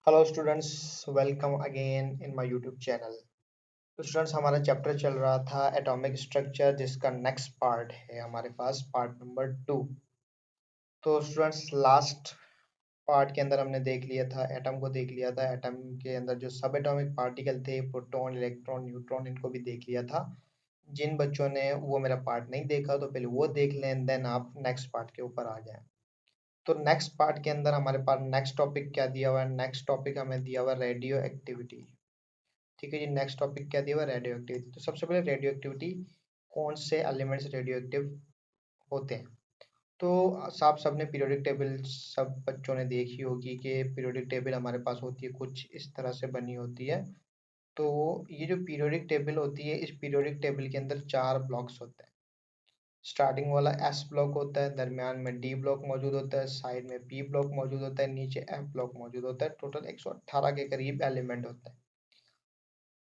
Hello students, welcome again in my YouTube channel. तो students, हमारा chapter चल रहा था एटॉमिक स्ट्रक्चर, जिसका नेक्स्ट पार्ट है हमारे पास पार्ट नंबर 2। तो स्टूडेंट्स, लास्ट पार्ट के अंदर हमने देख लिया था एटम को, देख लिया था एटम के अंदर जो सब एटॉमिक पार्टिकल थे, प्रोटॉन, इलेक्ट्रॉन, न्यूट्रॉन, इनको भी देख लिया था। जिन बच्चों ने वो मेरा पार्ट नहीं देखा तो पहले वो देख लें, देन आप नेक्स्ट पार्ट के ऊपर आ जाएं। तो नेक्स्ट पार्ट के अंदर हमारे पास नेक्स्ट टॉपिक क्या दिया हुआ है? नेक्स्ट टॉपिक हमें दिया हुआ है रेडियो एक्टिविटी। ठीक है जी, नेक्स्ट टॉपिक क्या दिया हुआ? Radio activity. तो सबसे पहले रेडियो एक्टिविटी, कौन से एलिमेंट्स रेडियो एक्टिव होते हैं? तो साहब, सबने पीरियोडिक टेबल, सब बच्चों ने देखी होगी कि पीरियोडिक टेबल हमारे पास होती है, कुछ इस तरह से बनी होती है। तो ये जो पीरियोडिक टेबल होती है, इस पीरियोडिक टेबल के अंदर 4 ब्लॉक्स होते हैं। स्टार्टिंग वाला एस ब्लॉक होता है, दरमियान में डी ब्लॉक मौजूद होता है, साइड में पी ब्लॉक मौजूद होता है, नीचे एफ ब्लॉक मौजूद होता है। टोटल 118 के करीब एलिमेंट होते हैं।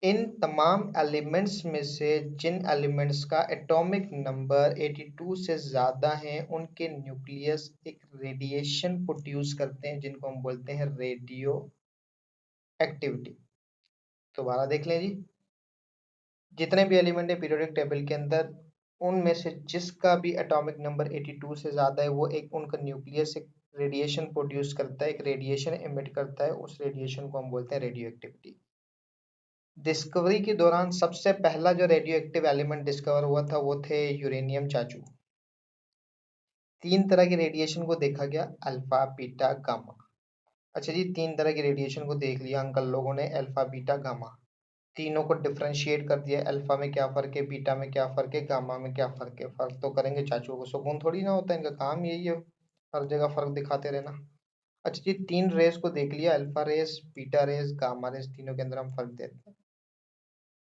इन तमाम एलिमेंट्स में से जिन एलिमेंट्स का एटॉमिक नंबर 82 से ज़्यादा है, उनके न्यूक्लियस एक रेडिएशन प्रोड्यूस करते हैं, जिनको हम बोलते हैं रेडियो एक्टिविटी। दोबारा देख लें जी, जितने भी एलिमेंट है पीरियोडिक टेबल के अंदर, उनमें से जिसका भी एटॉमिक नंबर 82 से ज़्यादा है, वो एक उनका न्यूक्लियस एक रेडिएशन प्रोड्यूस करता है, एक रेडिएशन एमिट करता है। उस रेडिएशन को हम बोलते हैं रेडियो एक्टिविटी। डिस्कवरी के दौरान सबसे पहला जो रेडियो एक्टिव एलिमेंट डिस्कवर हुआ था, वो थे यूरेनियम चाचू। 3 तरह के रेडिएशन को देखा गया, अल्फा, बीटा, गामा। अच्छा जी, 3 तरह के रेडिएशन को देख लिया अंकल लोगों ने, अल्फा, बीटा, गामा। तीनों को डिफरेंशिएट कर दिया, अल्फा में क्या फर्क है, बीटा में क्या फर्क है, गामा में क्या फर्क है। फर्क तो करेंगे, चाचू को सुकून थोड़ी ना होता है, इनका काम यही है हर जगह फर्क दिखाते रहना। अच्छा जी, 3 रेस को देख लिया, alpha rays, beta rays, gamma rays, तीनों के अंदर हम फर्क देते हैं।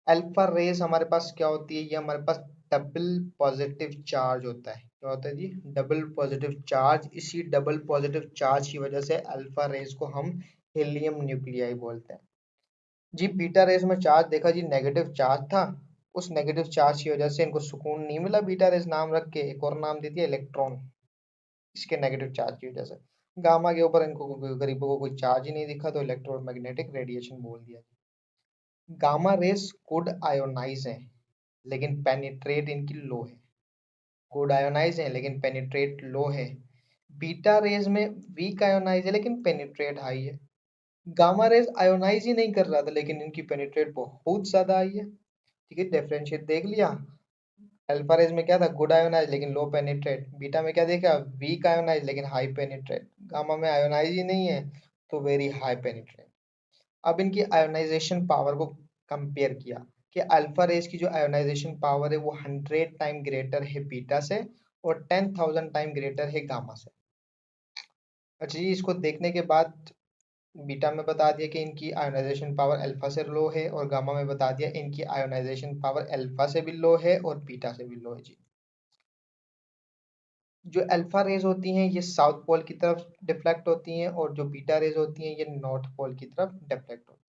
अल्फा रेस हमारे पास क्या होती है? ये हमारे पास डबल पॉजिटिव चार्ज होता है। क्या होता है जी? Double positive charge. इसी डबल पॉजिटिव चार्ज की वजह से अल्फा रेस को हम हीलियम न्यूक्लियाई बोलते हैं। जी, बीटा रेस में चार्ज देखा जी, नेगेटिव चार्ज था। उस नेगेटिव चार्ज की वजह से इनको सुकून नहीं मिला, बीटा रेस नाम रख के एक और नाम दे दिया इलेक्ट्रॉन, इसके नेगेटिव चार्ज की वजह से। गामा के ऊपर इनको गरीबों को कोई चार्ज ही नहीं दिखा, तो इलेक्ट्रोमैग्नेटिक रेडिएशन बोल दिया। गामा रेस गुड आयोनाइज है, लेकिन पेनिट्रेट इनकी लो है। गुड आयोनाइज है लेकिन पेनिट्रेट लो है। बीटा रेज में वीक आयोनाइज है लेकिन पेनिट्रेट हाई है। गामा रेज आयोनाइज ही नहीं कर रहा था, लेकिन इनकी पेनिट्रेट बहुत ज्यादा आई है। ठीक है, डिफरेंशिएट देख लिया। अल्फा रेज में क्या था? गुड आयोनाइज लेकिन लो पेनिट्रेट। बीटा में क्या देखा? वीक आयोनाइज लेकिन हाई पेनिट्रेट। गामा में आयोनाइज ही नहीं है, तो वेरी हाई पेनिट्रेट। अब इनकी आयोनाइजेशन पावर को कंपेयर किया कि अल्फा रेज की जो आयोनाइजेशन पावर है वो 100 टाइम ग्रेटर है बीटा से, और 10,000 टाइम ग्रेटर है गामा से। अच्छा जी, इसको देखने के बाद बीटा में बता दिया कि इनकी आयोनाइजेशन पावर अल्फा से लो है, और गामा में बता दिया इनकी आयोनाइजेशन पावर अल्फा से भी लो है और बीटा से भी लो है जी। जो अल्फा रेज होती हैं ये साउथ पोल की तरफ डिफ्लेक्ट होती हैं, और जो बीटा रेज होती हैं ये नॉर्थ पोल की तरफ डिफ्लेक्ट होती हैं।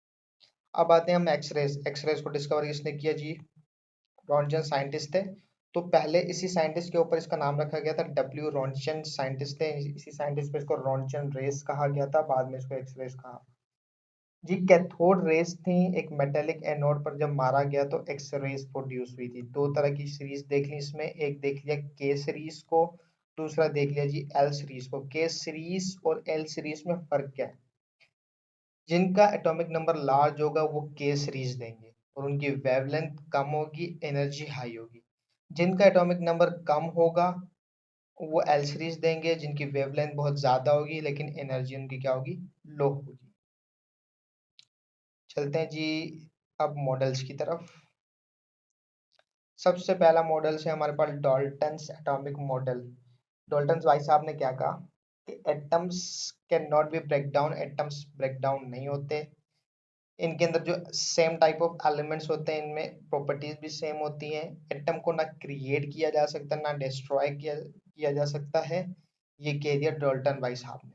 अब आते हैं हम एक्सरेज। एक्सरेज को डिस्कवर किसने किया जी? रॉन्टजन साइंटिस्ट थे। तो पहले इसी साइंटिस्ट के ऊपर इसका नाम रखा गया था, डब्ल्यू रॉन्टजन साइंटिस्ट थे। इसी साइंटिस्ट पे इसको रॉन्टजन रेस कहा गया था, बाद में इसको एक्स रेस कहा जी। कैथोड रेस थी, एक मेटेलिक एनोड पर जब मारा गया तो एक्स रेस प्रोड्यूस हुई थी। 2 तरह की सीरीज देख ली इसमें, एक देख लिया के सीरीज को, दूसरा देख लिया जी एल सीरीज को। के सीरीज और एल सीरीज में फर्क क्या है? जिनका एटॉमिक नंबर लार्ज होगा वो के सीरीज देंगे, और उनकी वेवलेंथ कम होगी, एनर्जी हाई होगी। जिनका एटॉमिक नंबर कम होगा वो एल सीरीज देंगे, जिनकी वेवलेंथ बहुत ज्यादा होगी लेकिन एनर्जी उनकी क्या होगी? लो होगी। चलते हैं जी अब मॉडल्स की तरफ। सबसे पहला मॉडल है हमारे पास डाल्टन्स एटॉमिक मॉडल। डाल्टन्स भाई साहब ने क्या कहा कि atoms can not be break down, atoms break down नहीं होते। इनके अंदर जो सेम टाइप ऑफ एलिमेंट्स होते हैं, इनमें प्रॉपर्टीज भी सेम होती हैं। एटम को ना क्रिएट किया जा सकता, ना डिस्ट्रॉय किया जा सकता है। ये कह दिया डाल्टन भाई साहब ने।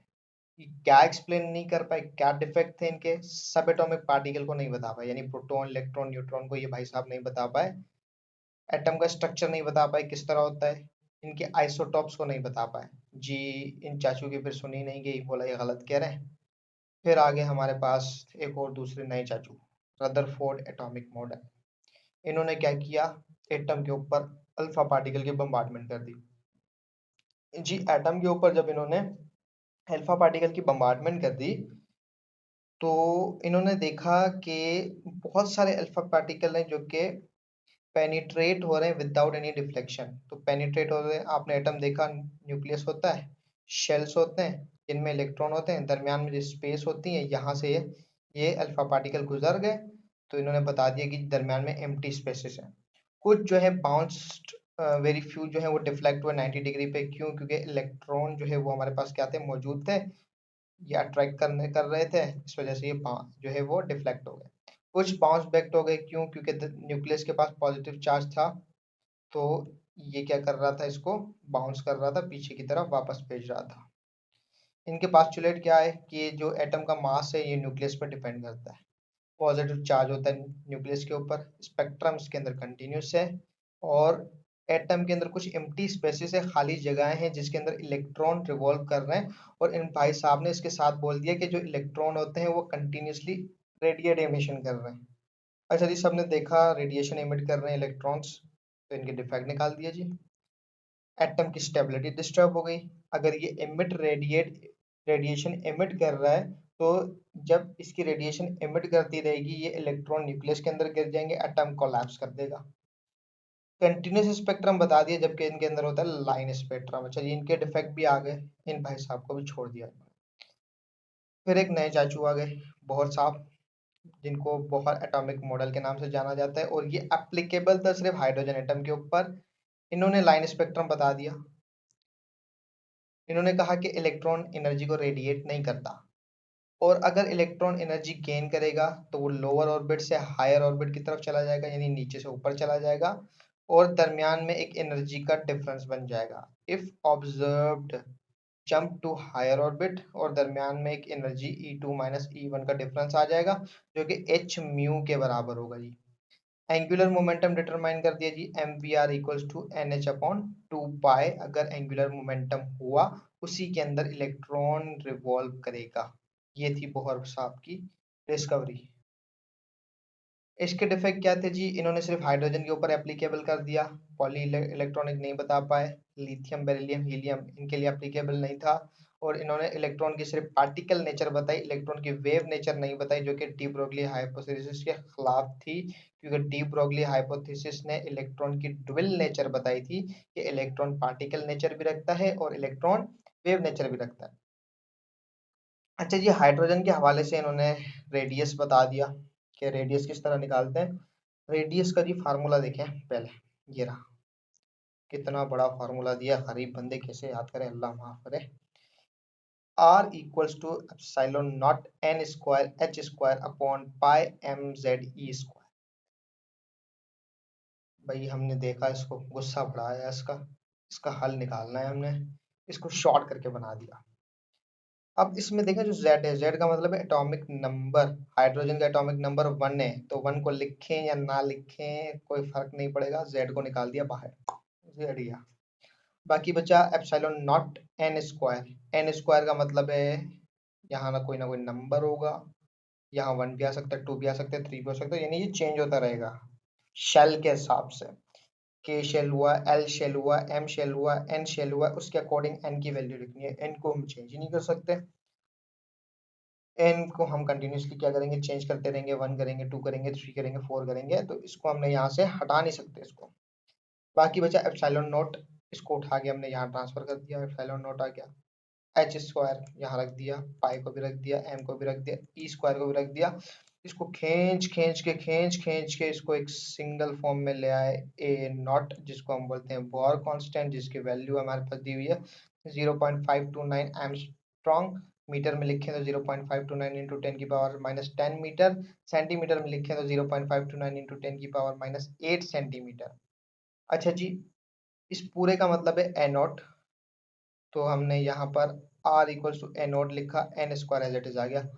ये क्या एक्सप्लेन नहीं कर पाए, क्या डिफेक्ट थे इनके? सब एटॉमिक पार्टिकल को नहीं बता पाए, यानी प्रोटॉन, इलेक्ट्रॉन, न्यूट्रॉन को ये भाई साहब नहीं बता पाए। एटम का स्ट्रक्चर नहीं बता पाए किस तरह होता है। इनके आइसोटॉप्स को नहीं बता पाए जी। इन चाचू की फिर सुनी नहीं गई, बोला ये गलत कह रहे हैं। फिर आगे हमारे पास एक और दूसरे नए चाचू, रदरफोर्ड एटॉमिक मॉडल। इन्होंने क्या किया, एटम के ऊपर अल्फा पार्टिकल की बम्बार्डमेंट कर दी जी। एटम के ऊपर जब इन्होंने अल्फा पार्टिकल की बम्बार्डमेंट कर दी, तो इन्होंने देखा कि बहुत सारे अल्फा पार्टिकल हैं जो कि पेनिट्रेट हो रहे हैं विदाउट एनी डिफ्लेक्शन। तो पेनिट्रेट हो रहे हैं, आपने एटम देखा, न्यूक्लियस होता है, शेल्स होते हैं, इनमें इलेक्ट्रॉन होते हैं, दरमियान में जो स्पेस होती है, यहाँ से ये अल्फा पार्टिकल गुजर गए, तो इन्होंने बता दिया कि दरमियान में एम्प्टी स्पेसेस हैं। कुछ जो है बाउंस्ड, वेरी फ्यू जो है वो डिफ्लेक्ट हुए 90 डिग्री पे। क्यों? क्योंकि इलेक्ट्रॉन जो है वो हमारे पास क्या थे, मौजूद थे, ये अट्रैक्ट कर रहे थे, इस वजह से ये जो है वो डिफ्लेक्ट हो गए। कुछ बाउंस बैक हो गए, क्यों? क्योंकि न्यूक्लियस के पास पॉजिटिव चार्ज था, तो ये क्या कर रहा था, इसको बाउंस कर रहा था, पीछे की तरफ वापस भेज रहा था। इनके पास्टुलेट क्या है कि जो एटम का मास है ये न्यूक्लियस पर डिपेंड करता है। पॉजिटिव चार्ज होता है न्यूक्लियस के ऊपर, स्पेक्ट्रम इसके अंदर कंटिन्यूस है, और एटम के अंदर कुछ एम्प्टी स्पेसेस है, खाली जगहें हैं जिसके अंदर इलेक्ट्रॉन रिवॉल्व कर रहे हैं। और इन भाई साहब ने इसके साथ बोल दिया कि जो इलेक्ट्रॉन होते हैं वो कंटिन्यूसली रेडिएट एमिशन कर रहे हैं। अच्छा जी, सबने देखा रेडिएशन एमिट कर रहे हैं इलेक्ट्रॉन्स, तो इनके डिफेक्ट निकाल दिया जी। एटम की स्टेबिलिटी डिस्टर्ब हो गई। अगर ये रेडिएशन एमिट कर रहा है, तो जब इसकी रेडिएशन एमिट करती रहेगी, ये इलेक्ट्रॉन न्यूक्लियस के अंदर गिर जाएंगे, एटम कोलैप्स कर देगा। कंटिन्यूस स्पेक्ट्रम बता दिया, जबकि इनके अंदर होता है लाइन स्पेक्ट्रम। अच्छा जी, इनके डिफेक्ट भी आ गए, इन भाई साहब को भी छोड़ दिया। फिर एक नए चाचू आ गए, बोहर साहब, जिनको बोहर एटॉमिक मॉडल के नाम से जाना जाता है, और ये एप्लीकेबल था सिर्फ हाइड्रोजन एटम के ऊपर। इन्होंने लाइन स्पेक्ट्रम बता दिया। इन्होंने कहा कि इलेक्ट्रॉन एनर्जी को रेडिएट नहीं करता, और अगर इलेक्ट्रॉन एनर्जी गेन करेगा तो वो लोअर ऑर्बिट से हायर ऑर्बिट की तरफ चला जाएगा, यानी नीचे से ऊपर चला जाएगा, और दरमियान में एक एनर्जी का डिफरेंस बन जाएगा। If observed jump to higher orbit, और दरमियान में एक एनर्जी E2 माइनस E1 का डिफरेंस आ जाएगा, जो कि h म्यू के बराबर होगा जी। एंगुलर मोमेंटम डिटरमाइन कर दिया जी, mvr equals to nh upon 2 pi. अगर एंगुलर मोमेंटम हुआ, उसी के अंदर इलेक्ट्रॉन रिवॉल्व करेगा। ये थी बोहर साहब की डिस्कवरी। इसके डिफेक्ट क्या थे जी? इन्होंने सिर्फ हाइड्रोजन के ऊपर एप्लीकेबल कर दिया, पॉली इलेक्ट्रॉनिक नहीं बता पाए। लिथियम, बेरिलियम, हीलियम इनके लिए एप्लीकेबल नहीं था। और इन्होंने इलेक्ट्रॉन की सिर्फ पार्टिकल नेचर बताई, इलेक्ट्रॉन की वेव नेचर नहीं बताई, जो कि डी ब्रोगली हाइपोथेसिस के खिलाफ थी। क्योंकि डी ब्रोगली हाइपोथेसिस ने इलेक्ट्रॉन की ड्विल नेचर बताई थी, कि इलेक्ट्रॉन पार्टिकल नेचर भी रखता है और इलेक्ट्रॉन वेव नेचर भी रखता है। अच्छा जी, हाइड्रोजन के हवाले से इन्होंने रेडियस बता दिया कि रेडियस किस तरह निकालते हैं। रेडियस का जी फार्मूला देखें पहले, ये रहा। कितना बड़ा फार्मूला दिया, गरीब बंदे कैसे याद करें, अल्लाह माफ करे। R equals to epsilon naught n square h square upon pi mze square. भाई हमने देखा, इसको गुस्सा बढ़ा है इसका, इसका हल निकालना है हमने, इसको शॉर्ट करके बना दिया। अब इसमें देखें जो Z है, Z का मतलब है एटॉमिक नंबर। हाइड्रोजन का एटॉमिक नंबर 1 है, तो 1 को लिखें या ना लिखें कोई फर्क नहीं पड़ेगा, Z को निकाल दिया बाहर, Z गया। बाकी बचा epsilon naught n square. n square का मतलब है यहाँ ना कोई नंबर होगा, यहाँ 1 भी आ सकता है, 2 भी आ सकता है, 3 भी हो सकता है, यानी ये चेंज होता रहेगा शेल के हिसाब से। K शेल हुआ, L शेल हुआ, M शेल हुआ, N शेल हुआ, उसके अकॉर्डिंग n की वैल्यू लिखनी है। n को हम चेंज ही नहीं कर सकते, n को हम कंटिन्यूसली क्या करेंगे, चेंज करते रहेंगे। 1 करेंगे, 2 करेंगे, 3 करेंगे, 4 करेंगे, तो इसको हमने यहाँ से हटा नहीं सकते इसको। बाकी बचा एप्सिलॉन नॉट, इसको उठा के हमने यहाँ ट्रांसफर कर दिया, एप्सिलॉन नॉट आ गया। एच स्क्वायर यहाँ रख दिया, पाई को भी रख दिया, एम को भी रख दिया, ई स्क्वायर को भी रख दिया। इसको खींच के इसको एक सिंगल फॉर्म में ले आए, ए नॉट, जिसको हम बोलते हैं बोर कांस्टेंट, जिसकी वैल्यू हमारे पास दी हुई है 0.529 एंगस्ट्रॉम। मीटर में लिखें तो 0.529 इंटू 10 की पावर माइनस 10 मीटर। सेंटीमीटर में लिखें तो 0.529 इंटू 10 की पावर माइनस 8 सेंटीमीटर। अच्छा जी, इस पूरे का मतलब है ए नॉट, तो हमने यहाँ पर R equals to A naught लिखा, N square as it is आ गया।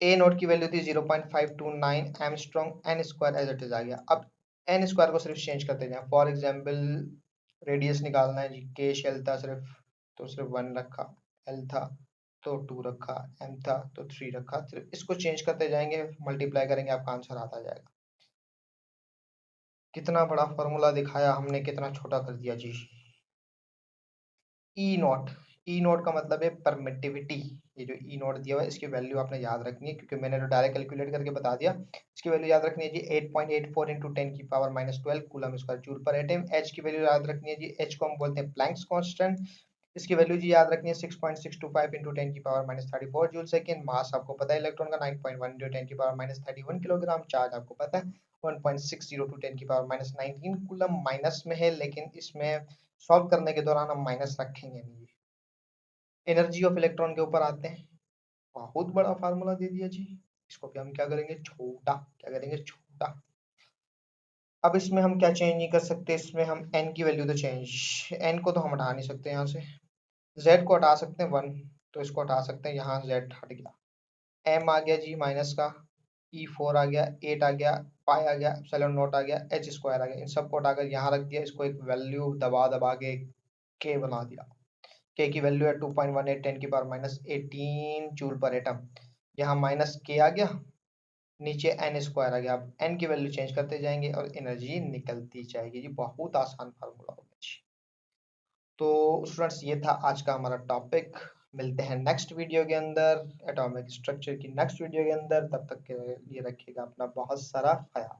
ए नोट की वैल्यू थी 0.529 angstrom, N square as it is आ गया। अब एन स्क्वायर को सिर्फ चेंज करते जाए। फॉर एग्जाम्पल रेडियस निकालना है जी, के शेल था सिर्फ, तो सिर्फ 1 रखा, एल था तो 2 रखा, m था तो 3 रखा। फिर इसको चेंज करते जाएंगे, मल्टीप्लाई करेंगे, आपका आंसर आता जाएगा। कितना बड़ा फॉर्मूला दिखाया हमने, कितना छोटा कर दिया जी। ई नॉट, ई नॉट का मतलब है परमिटिविटी। ये जो ई नॉट दिया हुआ है इसकी वैल्यू आपने याद रखनी है, क्योंकि मैंने तो डायरेक्ट कैलकुलेट करके बता दिया। इसकी वैल्यू याद रखनी है जी 8.84 इंटू 10⁻⁻12 कूलम स्क्वायर जूल पर एटम। एच की वैल्यू याद रखनी है जी, एच को हम बोलते हैं प्लैंक्स कांस्टेंट। इसकी वैल्यू जी याद रखनी है 6.625 इंटू 10⁻⁻34 जूल सेकेंड। मास आपको पता है इलेक्ट्रॉन का 9.1 इंटू 10⁻31 किलोग्राम। चार्ज आपको पता है 1.60 टू 10⁻19 कूलम। माइनस में है, लेकिन इसमें सॉल्व करने के दौरान हम माइनस रखेंगे नहीं। एनर्जी ऑफ इलेक्ट्रॉन के ऊपर आते हैं। बहुत बड़ा फार्मूला दे दिया जी, इसको भी हम क्या करेंगे, छोटा। क्या करेंगे, छोटा। अब इसमें हम क्या चेंज नहीं कर सकते, इसमें हम n की वैल्यू तो चेंज, n को तो हम हटा नहीं सकते यहाँ से। z को हटा सकते हैं 1, तो इसको हटा सकते हैं, यहाँ z हट गया। m आ गया जी माइनस का, e4 आ गया, 8 आ गया, पाई आ गया, एप्सिलॉन नॉट आ गया, h स्क्वायर आ गया। इन सबको हटाकर यहाँ रख दिया, इसको एक वैल्यू दबा दबा के k बना दिया। k की वैल्यू है 2.18 10⁻18 जूल पर एटम। यहाँ माइनस k आ गया, नीचे n स्क्वायर आ गया। अब n की वैल्यू चेंज करते जाएंगे और एनर्जी निकलती जाएगी जी। बहुत आसान फार्मूला हो गया जी। तो स्टूडेंट्स ये था आज का हमारा टॉपिक। मिलते हैं नेक्स्ट वीडियो के अंदर, एटॉमिक स्ट्रक्चर की नेक्स्ट वीडियो के अंदर। तब तक के लिए रखिएगा अपना बहुत सारा ख्याल।